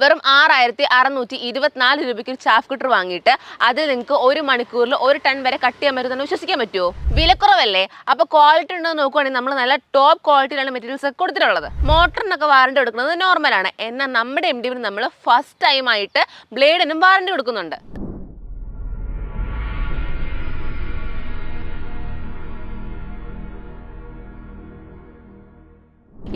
വെറും 6,624 രൂപയ്ക്ക് ഒരു ചാഫ് കട്ടർ വാങ്ങിയിട്ട് അതിൽ നിങ്ങൾക്ക് 1 മണിക്കൂറിൽ 1 ടൺ വരെ കട്ട് ചെയ്യാൻ പറ്റുമെന്ന് വിശ്വസിക്കാൻ പറ്റുമോ? വിലക്കുറവല്ലേ? അപ്പോൾ ക്വാളിറ്റി ഉണ്ടോ എന്ന് നോക്കുവാണെങ്കിൽ നമ്മൾ നല്ല ടോപ്പ് ക്വാളിറ്റിയിലാണ് മെറ്റീരിയൽസ് ഒക്കെ കൊടുത്തിട്ടുള്ളത്. മോട്ടറിനൊക്കെ വാറണ്ടി കൊടുക്കുന്നത് നോർമലാണ്. എന്നാൽ നമ്മുടെ MDB നമ്മൾ ഫസ്റ്റ് ടൈം ആയിട്ട് ബ്ലേഡിനും വാറണ്ടി കൊടുക്കുന്നുണ്ട്.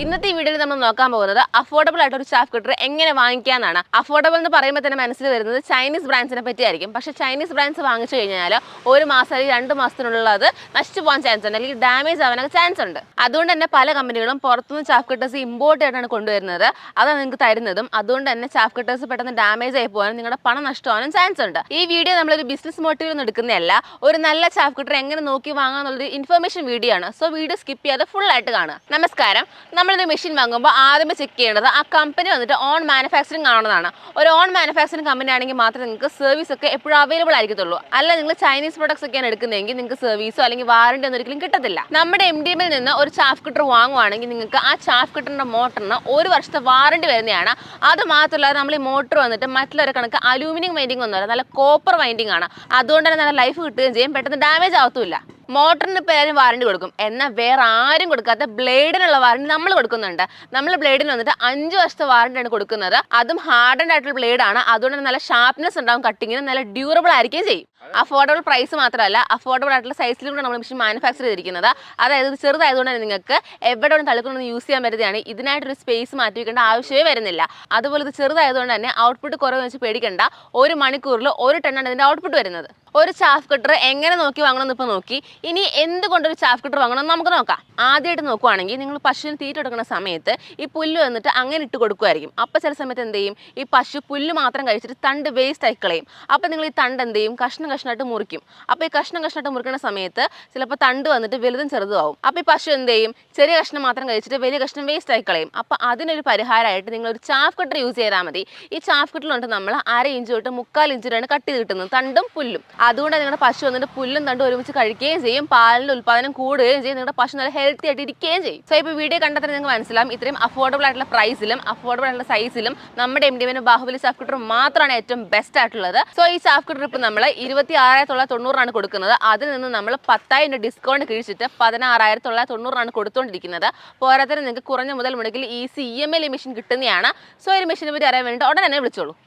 ഇന്നത്തെ ഈ വീഡിയോയിൽ നമ്മൾ നോക്കാൻ പോകുന്നത് അഫോർഡബിൾ ആയിട്ട് ഒരു ചാഫ് കട്ടർ എങ്ങനെ വാങ്ങിക്കാനാണ്. അഫോർഡബിൾ എന്ന് പറയുമ്പോൾ തന്നെ മനസ്സിൽ വരുന്നത് ചൈനീസ് ബ്രാൻഡ്സിനെ പറ്റിയായിരിക്കും. പക്ഷേ ചൈനീസ് ബ്രാൻഡ്സ് വാങ്ങിച്ചു കഴിഞ്ഞാൽ 1 മാസം അല്ലെങ്കിൽ 2 മാസത്തിനുള്ളിൽ അത് നശിച്ചു പോകാൻ ചാൻസ് ഉണ്ട്, അല്ലെങ്കിൽ ഡാമേജ് ആവാനൊക്കെ ചാൻസ് ഉണ്ട്. അതുകൊണ്ട് തന്നെ പല കമ്പനികളും പുറത്തുനിന്ന് ചാഫ് കട്ടേഴ്സ് ഇമ്പോർട്ട് ആയിട്ടാണ് കൊണ്ടുവരുന്നത്. അതാണ് നിങ്ങൾക്ക് തരുന്നതും. അതുകൊണ്ട് തന്നെ ചാഫ് കട്ടേഴ്സ് പെട്ടെന്ന് ഡാമേജ് ആയി പോകാനും നിങ്ങളുടെ പണം നഷ്ടമാകാനും ചാൻസ് ഉണ്ട്. ഈ വീഡിയോ നമ്മളൊരു ബിസിനസ് മോട്ടീവ് ഒന്നും എടുക്കുന്നതല്ല, ഒരു നല്ല ചാഫ് കട്ടർ എങ്ങനെ നോക്കി വാങ്ങാന്നുള്ളൊരു ഇൻഫർമേഷൻ വീഡിയോ ആണ്. സോ വീഡിയോ സ്കിപ്പ് ചെയ്യാതെ ഫുൾ ആയിട്ട് കാണുക. നമസ്കാരം. നമ്മളൊരു മെഷീൻ വാങ്ങുമ്പോൾ ആദ്യമേ ചെക്ക് ചെയ്യേണ്ടത് ആ കമ്പനി വന്നിട്ട് ഓൺ മാനുഫാക്ചറിങ് ആണെന്നാണ്. ഒരു ഓൺ മാനുഫാക്ചറിങ് കമ്പനി ആണെങ്കിൽ മാത്രമേ നിങ്ങൾക്ക് സർവീസ് ഒക്കെ എപ്പോഴും അവൈലബിൾ ആയിരിക്കത്തുള്ളൂ. അല്ല നിങ്ങൾ ചൈനീസ് പ്രൊഡക്ട്സ് ഒക്കെയാണ് എടുക്കുന്നതെങ്കിൽ നിങ്ങൾക്ക് സർവീസോ അല്ലെങ്കിൽ വാറണ്ടി ഒന്നും ഒരിക്കലും കിട്ടത്തില്ല. നമ്മുടെ MDBയിൽ നിന്ന് ഒരു ചാഫ് കട്ടർ വാങ്ങുവാണെങ്കിൽ നിങ്ങൾക്ക് ആ ചാഫ് കട്ടറിന്റെ മോട്ടറിന് 1 വർഷത്തെ വാറണ്ടി വരുന്നതാണ്. അത് മാത്രമല്ല നമ്മൾ ഈ മോട്ടർ വന്നിട്ട് മറ്റുള്ളവരെ കണക്ക് അലൂമിനിയം വൈൻഡിങ് ഒന്നുമല്ല, നല്ല കോപ്പർ വൈൻഡിങ് ആണ്. അതുകൊണ്ട് തന്നെ നല്ല ലൈഫ് കിട്ടുകയും ചെയ്യും, പെട്ടെന്ന് ഡാമേജ് ആവത്തുമില്ല. മോട്ടറിന് പേരും വാറണ്ടി കൊടുക്കും, എന്നാൽ വേറെ ആരും കൊടുക്കാത്ത ബ്ലേഡിനുള്ള വാറണ്ടി നമ്മൾ കൊടുക്കുന്നുണ്ട്. നമ്മൾ ബ്ലേഡിന് വന്നിട്ട് 5 വർഷത്തെ വാറണ്ടിയാണ് കൊടുക്കുന്നത്. അതും ഹാർഡൻഡ് ആയിട്ടുള്ള ബ്ലേഡാണ്. അതുകൊണ്ട് നല്ല ഷാർപ്നെസ് ഉണ്ടാവും, കട്ടിങ്ങിന് നല്ല ഡ്യൂറബിൾ ആയിരിക്കുകയും ചെയ്യും. അഫോർഡബിൾ പ്രൈസ് മാത്രമല്ല, അഫോർഡബിൾ ആയിട്ടുള്ള സൈസിലും കൂടെ നമ്മൾ മെഷീൻ മാനുഫാക്ചർ ചെയ്തിരിക്കുന്നത്. അതായത് ഇത് ചെറുതായതുകൊണ്ട് തന്നെ നിങ്ങൾക്ക് എവിടെ തളിക്കൊണ്ടൊന്ന് യൂസ് ചെയ്യാൻ പറ്റുന്നതാണ്. ഇതിനായിട്ടൊരു സ്പേസ് മാറ്റി വെക്കേണ്ട ആവശ്യമേ വരുന്നില്ല. അതുപോലെ ഇത് ചെറുതായതുകൊണ്ട് തന്നെ ഔട്ട്പുട്ട് കുറവ് വെച്ച് പേടിക്കേണ്ട. 1 മണിക്കൂറിൽ 1 ടണ്ണാണ് ഇതിൻ്റെ ഔട്ട്പുട്ട് വരുന്നത്. ഒരു ചാഫ് കട്ടർ എങ്ങനെ നോക്കി വാങ്ങണമെന്ന് ഇപ്പോൾ നോക്കി. ഇനി എന്തുകൊണ്ടൊരു ചാഫ് കട്ടർ വാങ്ങണം നമുക്ക് നോക്കാം. ആദ്യമായിട്ട് നോക്കുവാണെങ്കിൽ നിങ്ങൾ പശുവിന് തീറ്റ കൊടുക്കുന്ന സമയത്ത് ഈ പുല്ല് വന്നിട്ട് അങ്ങനെ ഇട്ട് കൊടുക്കുമായിരിക്കും. അപ്പോൾ ചില സമയത്ത് എന്ത് ചെയ്യും, ഈ പശു പുല്ല് മാത്രം കഴിച്ചിട്ട് തണ്ട് വേസ്റ്റ് ആയി കളയും. അപ്പോൾ നിങ്ങൾ ഈ തണ്ട് എന്ത് ചെയ്യും, കഷ്ണം കഷ്ണമായിട്ട് മുറിക്കും. അപ്പോൾ ഈ കഷ്ണം കഷ്ണമായിട്ട് മുറിക്കുന്ന സമയത്ത് ചിലപ്പോൾ തണ്ട് വന്നിട്ട് വലുതും ചെറുതും ആവും. അപ്പോൾ ഈ പശു എന്ത് ചെയ്യും, ചെറിയ കഷ്ണം മാത്രം കഴിച്ചിട്ട് വലിയ കഷ്ണം വേസ്റ്റ് ആയി കളയും. അപ്പോൾ അതിനൊരു പരിഹാരമായിട്ട് നിങ്ങളൊരു ചാഫ് കട്ടർ യൂസ് ചെയ്താൽ മതി. ഈ ചാഫ് കട്ടറിലുണ്ട് നമ്മൾ 1/2 ഇഞ്ച് തൊട്ട് 3/4 ഇഞ്ച് വരെയാണ് കട്ട് ചെയ്ത് കിട്ടുന്നത്, തണ്ടും പുല്ലും. അതുകൊണ്ട് നിങ്ങളുടെ പശു വന്നിട്ട് പുല്ലും തണ്ടും ഒരുമിച്ച് കഴിക്കുകയും ചെയ്യും, പാലിൻ്റെ ഉൽപ്പാദനം കൂടുകയും ചെയ്യും, നിങ്ങളുടെ പശു നല്ല ഹെൽത്തി ആയിട്ട് ഇരിക്കുകയും ചെയ്യും. സോ ഇപ്പോൾ വീഡിയോ കണ്ടാൽ തന്നെ നിങ്ങൾക്ക് മനസ്സിലാവും, ഇത്രയും അഫോർഡബിൾ ആയിട്ടുള്ള പ്രൈസിലും അഫോർഡബിൾ ആയിട്ടുള്ള സൈസിലും നമ്മുടെ MDBന് ബാഹുബലി ചാഫ് കട്ടർ മാത്രമാണ് ഏറ്റവും ബെസ്റ്റ് ആയിട്ടുള്ളത്. സോ ഈ ചാഫ് കട്ടർ ഇപ്പോൾ നമ്മൾ 26,990 കൊടുക്കുന്നത്. അതിൽ നിന്ന് നമ്മൾ 10,000 ഡിസ്കൗണ്ട് കിഴിച്ചിട്ട് 16,990 കൊടുത്തുകൊണ്ടിരിക്കുന്നത്. പോരാത്തതിന് നിങ്ങൾക്ക് കുറഞ്ഞ മുതൽ മുടക്കിൽ ഈസി EMI മെഷീൻ കിട്ടുന്നതാണ്. സോ ഈ മെഷീനെ പറ്റി അറിയാൻ വേണ്ടി ഉടനെ തന്നെ വിളിച്ചോളൂ.